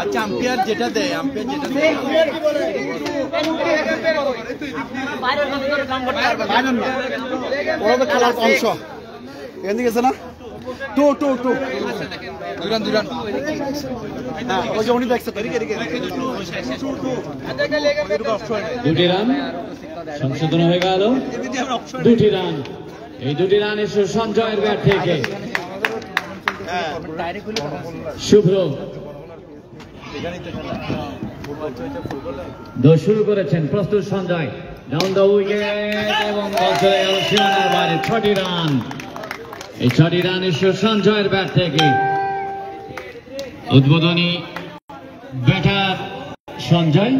আচ্ছা আম্পায়ার যেটা দেয় খেলার অংশ এখান থেকে গেছে না দুই রান ওই যে উনি দেখছে দুটি রান সংশোধন হয়ে গেল। দুটি রান, এই দুটি রান এসে সঞ্জয়ের ব্যাট থেকে শুভ্র শুরু করেছেন। প্রস্তুত সঞ্জয়, ডাউন দ্য উইকেট এবং সীমানার বাইরে 6টি রান। এই 6টি রান এসে সঞ্জয়ের ব্যাট থেকে। উদ্বোধনী ব্যাটার সঞ্জয়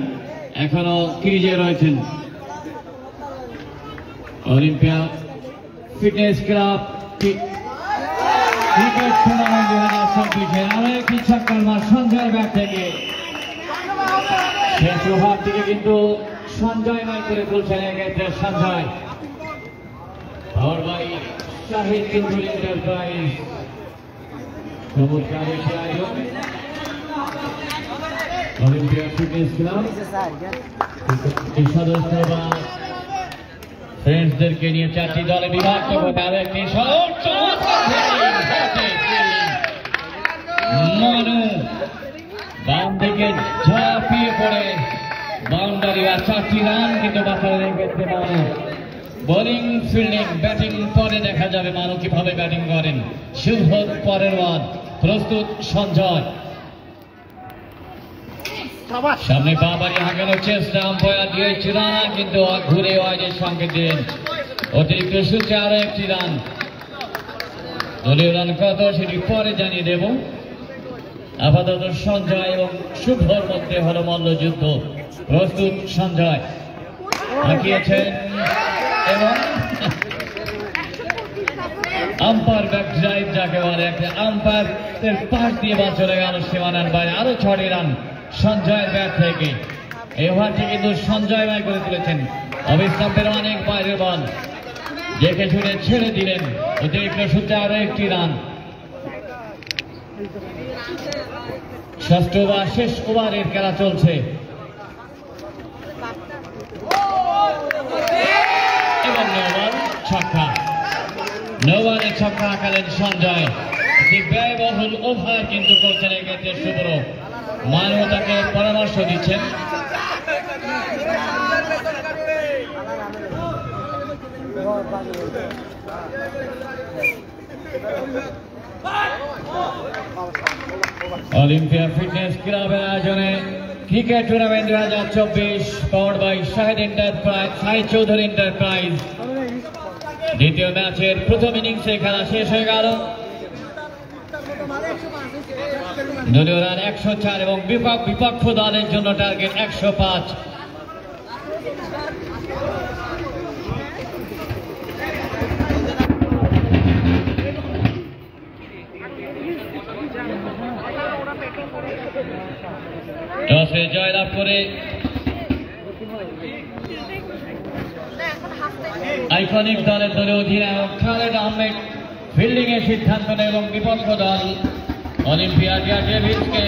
এখনো ক্রিজে রয়েছেন। Olympia fitness club cricket tournament 2024 আরো একটি ছক্কার মার সঞ্জয়ের ব্যাট থেকে। শেষ ওভার থেকে কিন্তু সঞ্জয় নয় করে তুলছেন এক্ষেত্রে সঞ্জয়। পাওয়ার বাই শাহিদ কিন্তু এন্টারপ্রাইজ। চমৎকার একটি আয়োজন অলিম্পিয়া ফিটনেস ক্লাব সদস্য বা ফ্রেন্ডসদেরকে নিয়ে 4টি দলে বিভক্ত করে আরো একটি মানু বাম দিকে ঝাঁপিয়ে পড়ে বাউন্ডারি আর 4টি রান কিন্তু বাঁচানো রেখেছে মানু। বোলিং ফিল্ডিং ব্যাটিং পরে দেখা যাবে মানু কিভাবে ব্যাটিং করেন। শুভ পরের ওয়ার। প্রস্তুত সঞ্জয়, সামনে বাবারি হাঁকানোর চেষ্টা, আম্পায়ার দিয়েছে রান কিন্তু ঘুরে ওয়াইডের সঙ্গে দিলেন। অতিরিক্ত সূত্রে আরো একটি রান। দলীয় রান কত সেটি পরে জানিয়ে দেব। আপাতত সঞ্জয় এবং শুভর মধ্যে হলো মল্লযুদ্ধ। প্রস্তুত সঞ্জয় হাঁকিয়েছেন এবং আম্পায়ার ব্যাক ড্রাইভ যাকে বলে, একটা আম্পায়ারের পাশ দিয়ে বল চলে গেল সীমানার বাইরে। আরো 6টি রান সঞ্জয়ের ব্যাট থেকে। এই ওভারটি কিন্তু সঞ্জয় ভাই করে তুলেছেন। অবিশ্রামের অনেক বাইরের বল দেখে শুনে ছেড়ে দিলেন। অতিরিক্ত সূত্রে আরো একটি রান। ষষ্ঠ ওভার, শেষ ওভারের খেলা চলছে এবং নোভার ছক্কা। নোভারে ছক্কা হাঁকালেন সঞ্জয়। ব্যয়বহুল ওভার কিন্তু করছেন এক্ষেত্রে শুভ্র। মানু তাকে পরামর্শ দিচ্ছেন। অলিম্পিয়া ফিটনেস ক্লাবের আয়োজনে cricket tournament 2024 powered by Shahid enterprise, Sai Chowdhury enterprise. দ্বিতীয় ম্যাচের প্রথম ইনিংসে খেলা শেষ হয়ে গেল। দলীয় রান 104 এবং বিপক্ষ দলের জন্য টার্গেট 105। টসে জয়লাভ করে আইকনিক দলের দলীয় অধিনায়ক খালেদ আহমেদ ফিল্ডিং এর সিদ্ধান্ত নেয় এবং বিপক্ষ দল অলিম্পিয়া ডেভিসকে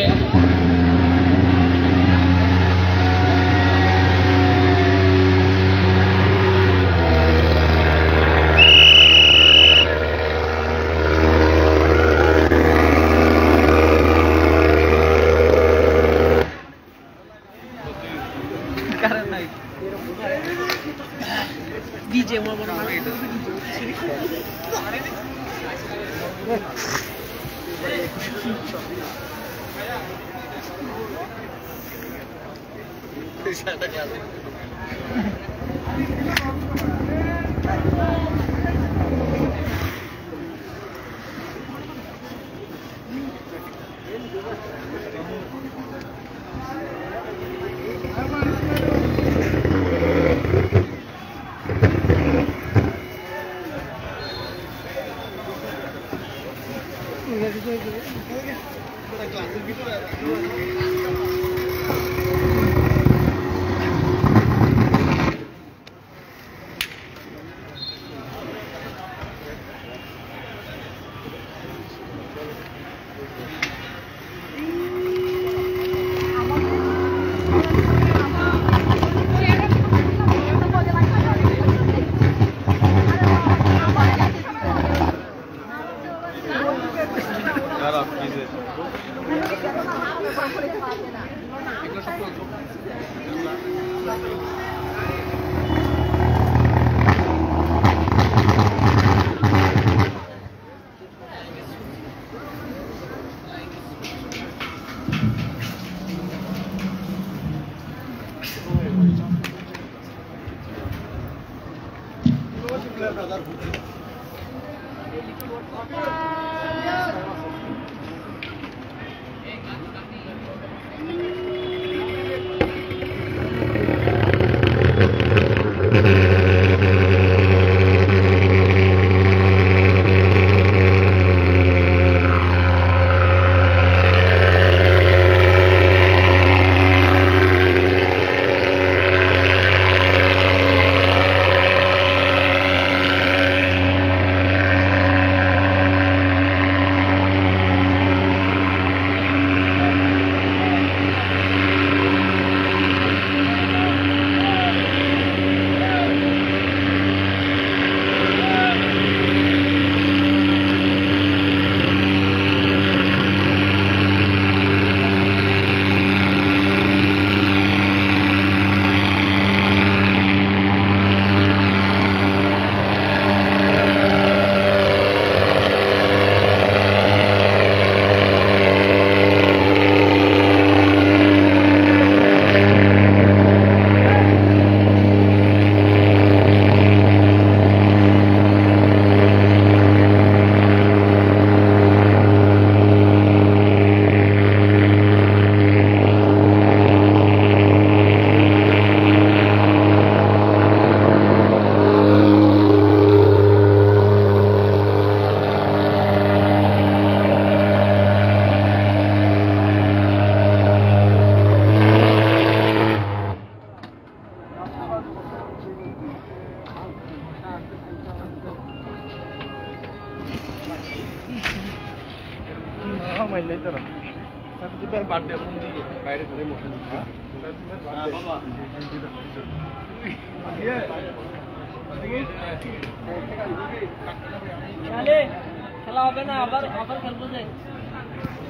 খেলা হবে না, আবার খেলবো যে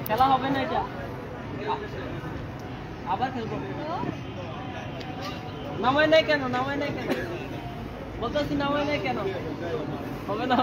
খেলা হবে না, এটা আবার খেলবো। নামাই নাই কেন বলতেছি, নামাই নাই কেন? হবে না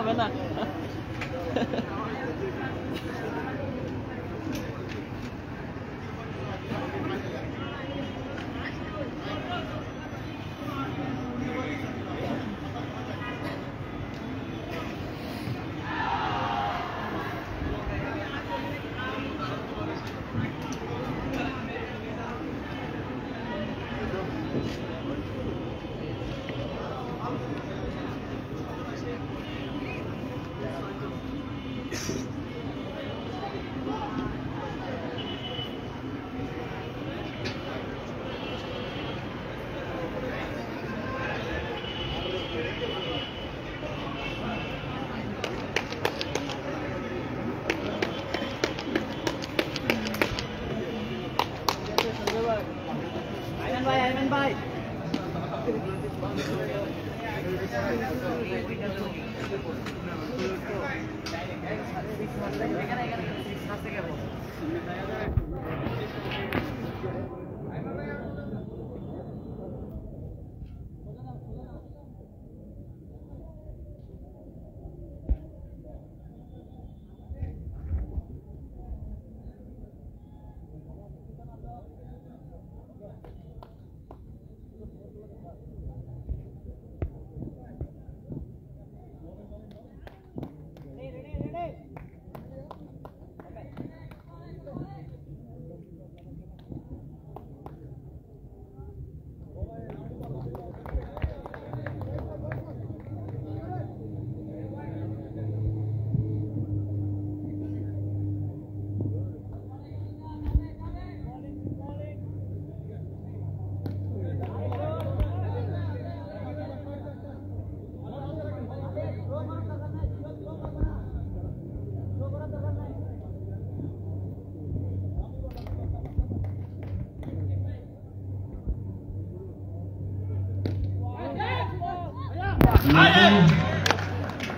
ভাই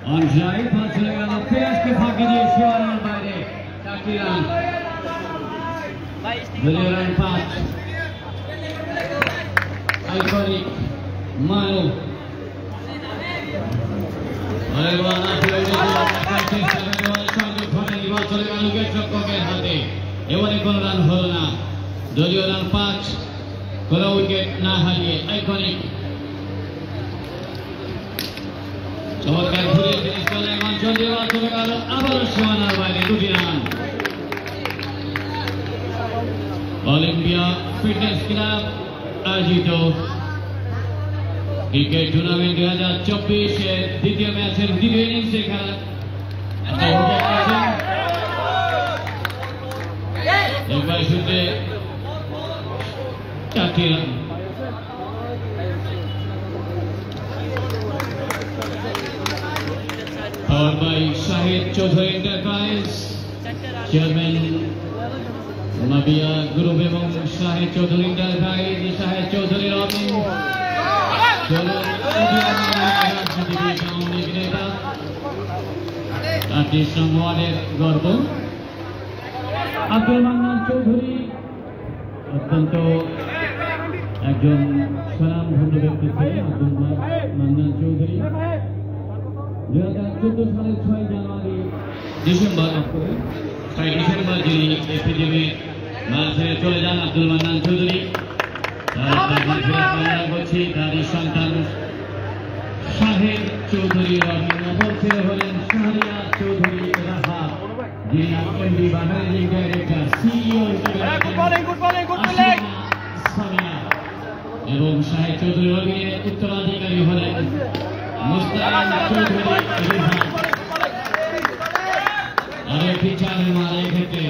Und gleich hat es eine Fährste Facke, die Schwanen beide. একটি রান, দলীয় রান 5। আইকনিক মানু এবারে কোন রান হলো না। দলীয় রান 5, কোন উইকেট না হারিয়ে আইকনিক চমৎকার ঘুরে ফিনিশ করলেন অঞ্চল দিয়ে চলে গেল আবারও সীমানার বাইরে 2টি রান। অলিম্পিয়া ফিটনেস ক্লাব আয়োজিত ক্রিকেট টুর্নামেন্ট 2024 দ্বিতীয় ম্যাচের দ্বিতীয় ইনিংসে খেলা একবার শুনতে 4টি run. Powered by Shahid Chaudhary Enterprise, Chairman Mabia Group এবং Shahid Chaudhary Enterprise, Shahid Chaudhary Robin, ওয়ার্ডের গর্ব আব্দুল মান্নান চৌধুরী অত্যন্ত একজন স্বনামধন্য ব্যক্তি ছিলেন। আব্দুল মান্নান চৌধুরী 2014 সালের 6 জানুয়ারি ডিসেম্বর যিনি এই পৃথিবী মারা ছেড়ে চলে যান আব্দুল মান্নান চৌধুরী। করছি তাদের সন্তান শাহেদ চৌধুরী রবিন ছেলে হলেন শাহরিয়া চৌধুরী রাহা, যিনি এমডি বা ম্যানেজিং ডাইরেক্টর সিইও এবং শাহেদ চৌধুরী রবিনের উত্তরাধিকারী হলেন মুস্তাকিম চৌধুরী রিহান। আর একটি 4 মার এক্ষেত্রে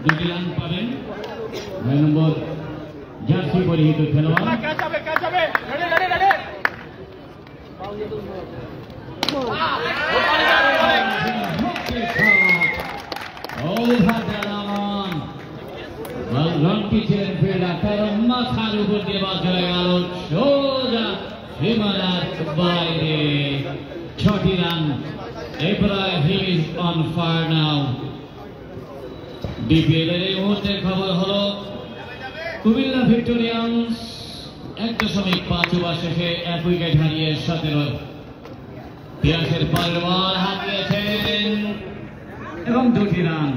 2টি রান পাবেন 9 নম্বর জার্সি পরিহিত খেলোয়াড়। মাথার উপর দিয়ে বাদ চলে গেল সোজা সীমানার বাইরে। 6টি run. Ibrahim is on fire now. BPL এর এই মুহূর্তের খবর হলো কুমিল্লা ভিক্টোরিয়ান্স 1.5 ওভার শেষে 1 উইকেট হারিয়ে 17 পিয়াসের পরের বল হারিয়েছেন এবং 2টি রান।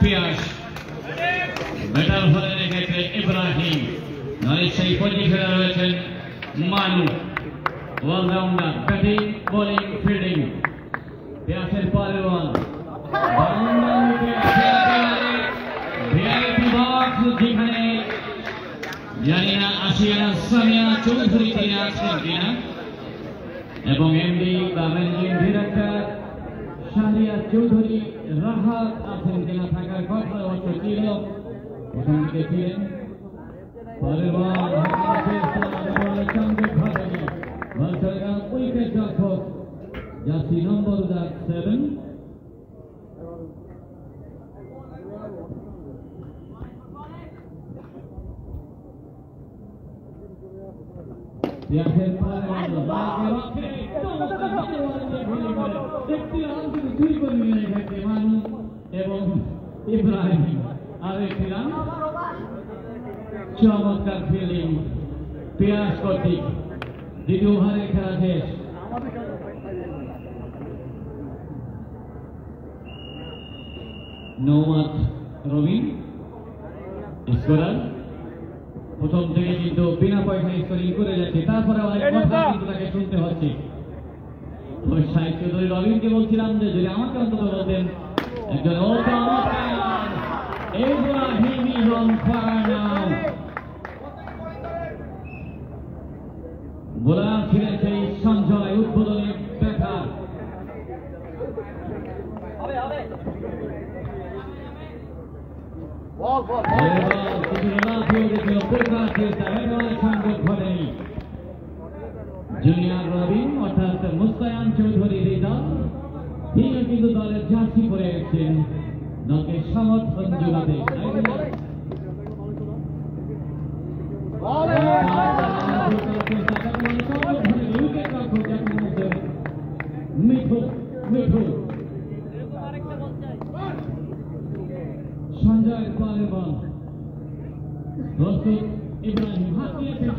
পিয়াস ব্যাটার হলেন এক্ষেত্রে ইব্রাহিম, নয় সেই পজিশনে রয়েছেন Manu. Allrounder batting bowling fielding. পিয়াসের পরের বল যেখানে জানি না আসিয়ানা সামিয়া চৌধুরী তিনি আছেন কিনা এবং এমডি বা ম্যানেজিং ডিরেক্টর শাহরিয়া চৌধুরী রাহাত আছেন কিনা থাকার কথা অবশ্য ছিল, ওখান থেকে ছিলেন। পরের বল উইকেট রক্ষক জার্সি নম্বর 7 এবং ইব্রাহিম আরেকটি রান। চমৎকার ফিল্ডিং পিয়াস কর্তৃক। 2 ওভারের খেলা শেষ। নওয়াজ রবিন স্কোরার প্রথম থেকে কিন্তু বিনা পয়সায় স্কোরিং করে যাচ্ছে, তারপরে অনেক কথা কিন্তু তাকে শুনতে হচ্ছে। শাহেদ চৌধুরী রবিনকে বলছিলাম যে যদি আমাকে অন্তত বলতেন একজন Ibrahim is on fire now। Bowler ছিলেন সেই সঞ্জয় উদ্বোধনী ব্যাটার। জুনিয়র রবিন অর্থাৎ মুস্তায়ান চৌধুরী রিজাল তিনি কিন্তু দলের জার্সি পরে এসেছেন দলকে সমর্থন জানাতে। প্রস্তুত ইব্রাহিম হাত দিয়েছেন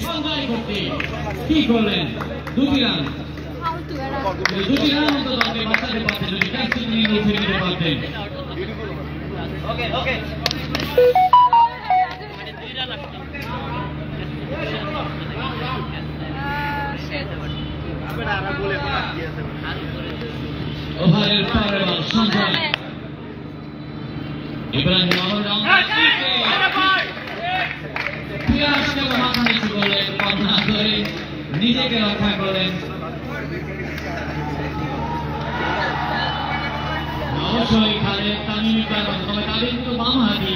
সংগ্রাই করতে কি করলেন দুটি রান অন্তত আপনি বাঁচাতে পারতেন যদি ক্যাপ্টেন নিয়ে উঠে নিতে পারতেন ওকে ওকে ওভারের পরের বল সঞ্জয় ইব্রাহিম পিয়াসকে মাথা নিচু করলেন পান্না ধরে নিজেকে রক্ষা করলেন অবশ্যই খালেদ তামিমি কারণ তবে তাদের কিন্তু বাম হাতি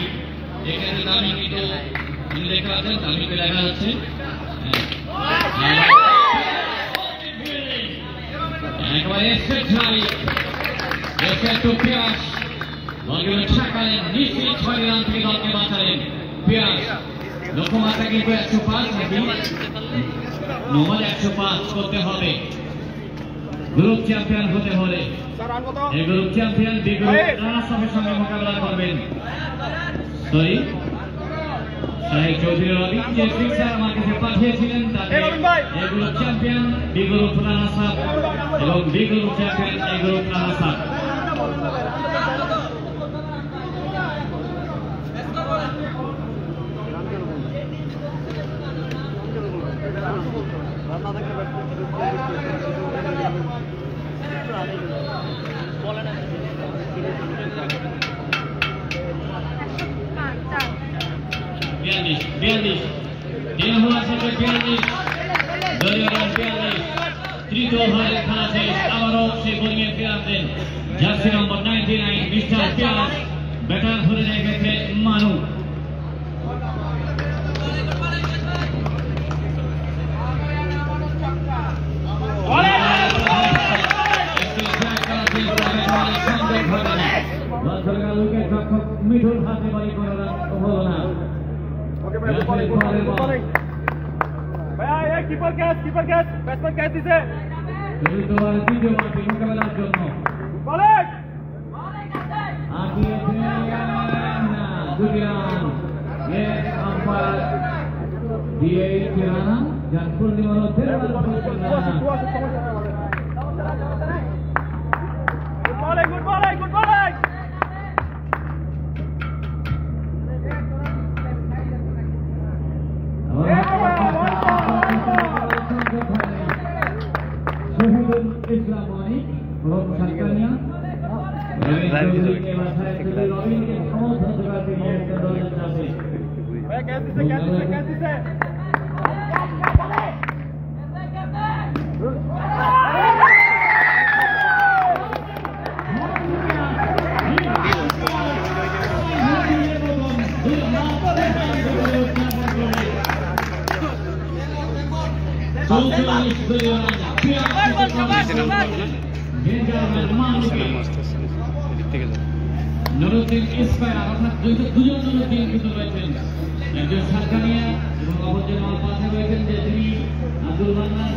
এখানে তামিমি কিন্তু দেখতে পাচ্ছেন তামিমিকে দেখা যাচ্ছে একেবারে একটু পিয়াস বলগুলো ছাকালেন নিশ্চিত 6 রান থেকে দলকে বাঁচালেন পিয়াস লক্ষ্যমাত্রা কিন্তু 105 নাকি নর্মাল 105 করতে হবে গ্রুপ চ্যাম্পিয়ন হতে হলে এই গ্রুপ চ্যাম্পিয়ন বি গ্রুপ রানার্সআপের সঙ্গে মোকাবেলা করবেন সরি শাহিদ চৌধুরী রবি যে ফিক্সার আমার কাছে পাঠিয়েছিলেন তাতে A group champion B group runners up এবং B group champion A group runners up তৃতীয় ওভারের খেলা শেষ আবারও সে বোলিংয়ে ফেরাতেন jersey number 99 mister Piyas batter ধরে রেখেছে মানু মিঠুর হাতে বাড়ি করা হলো না कीपर कैच बैट्समैन कैच दीजिए द्वितीय मार्टी মোকাবেলার জন্য बॉलिंग आगे दुनियान ये अंपायर दिए किराना जानपुर निवालो तेरा गुड बॉलिंग शहीदुल इस्लाम वानी रोम सरकारिया रवि के माथाয় তুলে রবিনকে সমর্থন জোগাতে নিয়ে দলের কাছে ভাই कैसे নুরুদ্দিন ইসফার অর্থাৎ দুজন নুরুদ্দিন কিন্তু রয়েছেন একজন সরকারিয়া এবং অপরজন আমার পাশে রয়েছেন যে তিনি আব্দুল মান্নান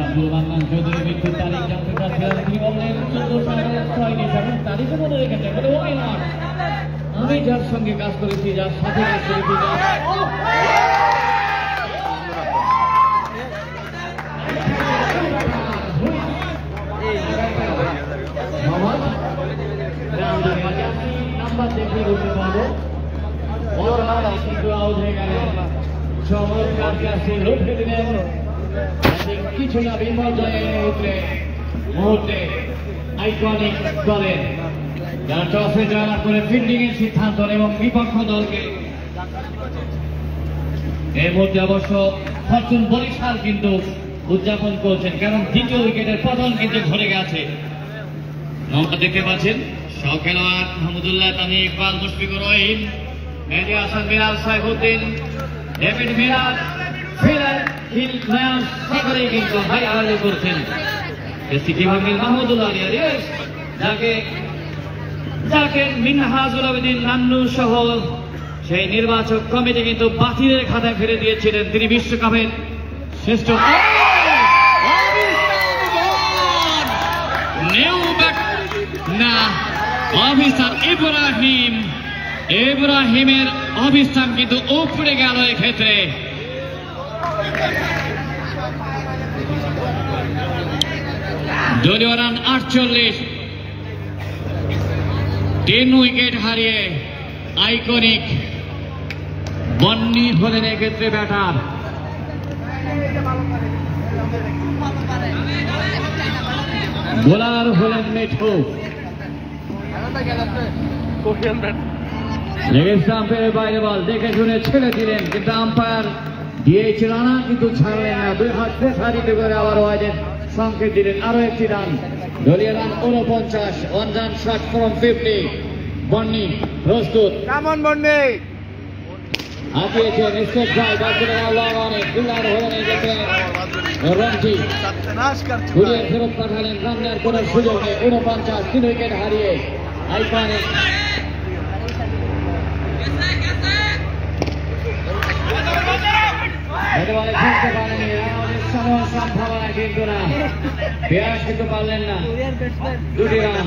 আব্দুল মান্নান চৌধুরী মৃত্যুর তারিখ জানতে চাচ্ছিলেন তিনি বললেন 14/6 তারিখের মধ্যে রেখেছেন আমি যার সঙ্গে কাজ করেছি যার সাথে কাজ করেছি নাম্বার দেখে বলতে পারবো কিন্তু আউট হয়ে গেলেন চমৎকার কাছে লুটে দিলেন কিছুটা বিপর্যয়ে উঠলে মুহূর্তে আইকনিক দলের যারা টসে জয়লাভ করে ফিল্ডিং এর সিদ্ধান্ত এবং বিপক্ষ দলকে এই মুহূর্তে অবশ্য ফরচুন বরিশাল কিন্তু উদযাপন করছেন কারণ দ্বিতীয় উইকেটের পতন কিন্তু ঘটে গেছে আমরা দেখতে পাচ্ছেন সব খেলোয়াড় মাহমুদুল্লাহ তানি ইকবাল মুশফিকুর রহিম মেহেদী হাসান মিরাজ সাইফুদ্দিন ডেভিড মিরাজ ফিলার হিল নয়ন সকলেই কিন্তু ভাই আড়ালে করছেন এসি কিভাবে মাহমুদুল্লাহ যাকে জাকের মিনহাজুল আবেদিন নান্নু সহ সেই নির্বাচক কমিটি কিন্তু বাতিলের খাতায় ফেলে দিয়েছিলেন। তিনি বিশ্বকাপের শ্রেষ্ঠ না অফিসার ইব্রাহিমের অবিস্থান কিন্তু উপরে গেল এক্ষেত্রে। দলীয় রান 48, 3 উইকেট হারিয়ে আইকনিক বন্নি হলেন এক্ষেত্রে ব্যাটার। বোলার হলেন মিঠু। লেগ স্টাম্পের বাইরে বল দেখে শুনে ছেড়ে দিলেন, কিন্তু আম্পায়ার দিয়েছে রানা কিন্তু ছাড়লেন না। 2 হাত প্রসারিত করে আবার ওয়াইডের সংকেত দিলেন। আরো একটি রান, দলীয় রান 49, 1 run shot from 50। বন্নি প্রস্তুত, কেমন বন্নি হাতিয়েছেন স্টেট ড্রাইভ, লং অনে ফিল্ডার হলেন এই ক্ষেত্রে রঞ্জি। ঘুরিয়ে ফেরত পাঠালেন, রান নেওয়ার কোন সুযোগ নেই। 49, 3 উইকেট হারিয়ে আইকনিক। খেলতে পারেনি, সম্ভাবনা কিন্তু না, পেয়ার কিন্তু পারলেন না। 2টি রান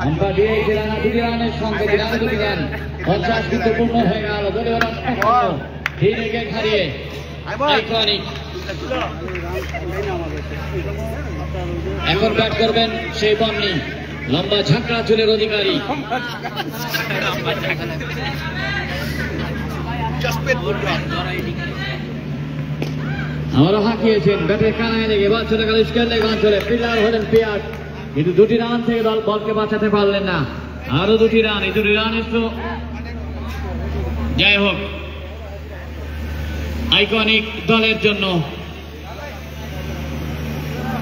আমরা দিয়েছি, রানা 2টি রানের সঙ্গে 2টি রান 50 কিন্তু পূর্ণ হয়ে গেল। দলীয় রান 3 উইকেট হারিয়ে আইকনিক। এখন ব্যাট করবেন সেই বন্নি, লম্বা ঝাঁকড়া চুলের অধিকারী। আবারও হাঁকিয়েছেন, ব্যাটের কানায় লেগে বল চলে গেল স্কোয়ার লেগ অঞ্চলে। ফিল্ডার হলেন পিয়ার, কিন্তু 2টি রান থেকে দল বলকে বাঁচাতে পারলেন না। আরো 2টি রান, এই 2টি রান এসো। যাই হোক, আইকনিক দলের জন্য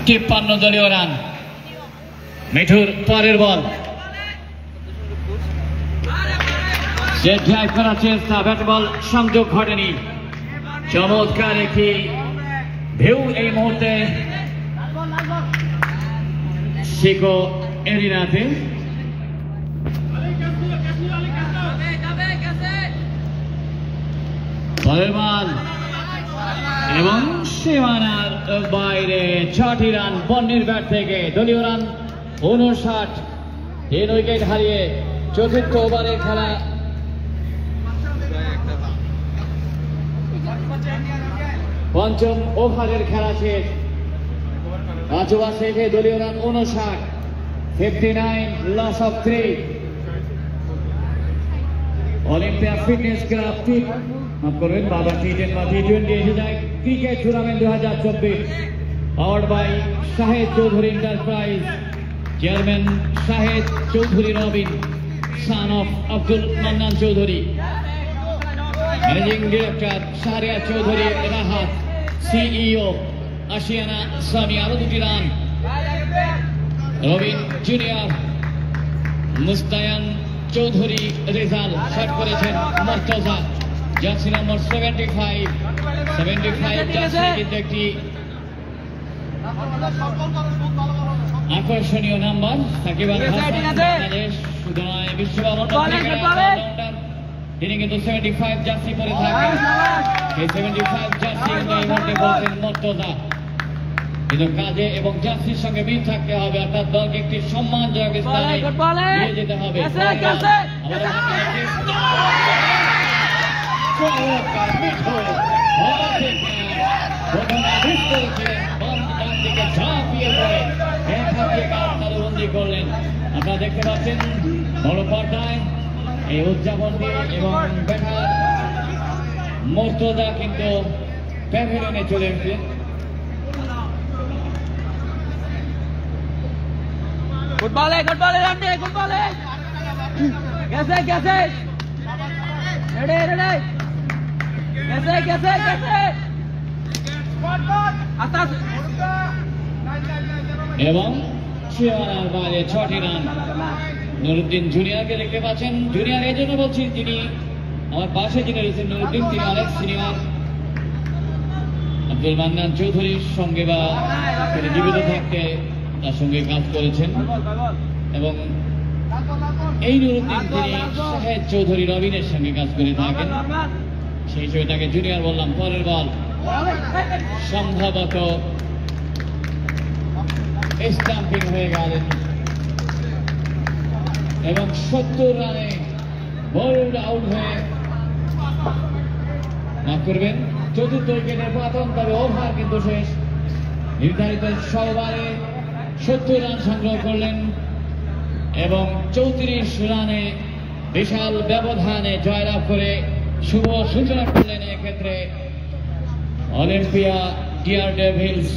53 দলীয় রান। মিঠুর পরের বল, সে ড্রাইভ করার চেষ্টা, ব্যাট বল সংযোগ ঘটেনি। চমৎকার একটি ঢেউ এই মুহূর্তে শিকো এরিনাতে। পরের বল এবং সীমানার বাইরে 6টি রান বন্নির ব্যাট থেকে। দলীয় রান 59, 3 উইকেট হারিয়ে চতুর্থ ওভারের খেলা। পঞ্চম ওভারের খেলা শেষ। 5 ওভার শেষে দলীয় run 59, 59, loss of 3। Olympia fitness club ঠিক মাফ করবেন বাবা টি20 এসে যায় cricket tournament 2024, powered by Shahed Chowdhury enterprise, chairman Shahed Chowdhury Robin, son of Abdul Mannan Chowdhury, managing director Shahriar Chowdhury Rahat, CEO Ashiana Sami. আরো 2টি run, Robin junior, Mustayan Chowdhury Rezal shot করেছেন মর্তজা। জার্সি নম্বর 75 জার্সি কিন্তু একটি আকর্ষণীয় নাম্বার। সাকিব আল হাসান বাংলাদেশ শুধু নয় বিশ্ববাবন, তিনি কিন্তু 75 জার্সি পরে থাকেন। এই 75 জার্সি কিন্তু এই মুহূর্তে বলছেন মর্তজা, কিন্তু কাজে এবং জার্সির সঙ্গে মিল থাকতে হবে, অর্থাৎ দলকে একটি সম্মানজনক স্থানে নিয়ে যেতে হবে। করলেন আপনারা দেখতে পাচ্ছেন বড় পর্দায় এই উদযাপনটি, এবং ব্যাটার মর্তজা কিন্তু প্যাভিলিয়নে চলে এসেছেন। गुड बॉल रामडे गुड बॉल कैसे कैसे रेडी रेडी कैसे कैसे कैसे आतास এবং সীমানার বাইরে 6টি রান। নুরুদ্দিন জুনিয়রকে দেখতে পাচ্ছেন, জুনিয়র এই জন্য বলছি যিনি আমার পাশে যিনি রয়েছেন নুরুদ্দিন, তিনি অনেক সিনিয়র আব্দুল মান্নান চৌধুরীর সঙ্গে বা জীবিত থাকতে তার সঙ্গে কাজ করেছেন এবং এই নুরুদ্দিন তিনি শাহেদ চৌধুরী রবিনের সঙ্গে কাজ করে থাকেন, সেই হিসেবে তাকে জুনিয়র বললাম। পরের বল সম্ভবত স্টাম্পিং হয়ে গেলেন এবং 70 রানে বোল্ড আউট হয়ে মাফ করবেন চতুর্থ উইকেটের পতন। তবে ওভার কিন্তু শেষ। নির্ধারিত 100 ওভারে 70 রান সংগ্রহ করলেন এবং 34 রানে বিশাল ব্যবধানে জয়লাভ করে শুভ সূচনা করলেন এক্ষেত্রে অলিম্পিয়া ডিয়ার ডেভিলস।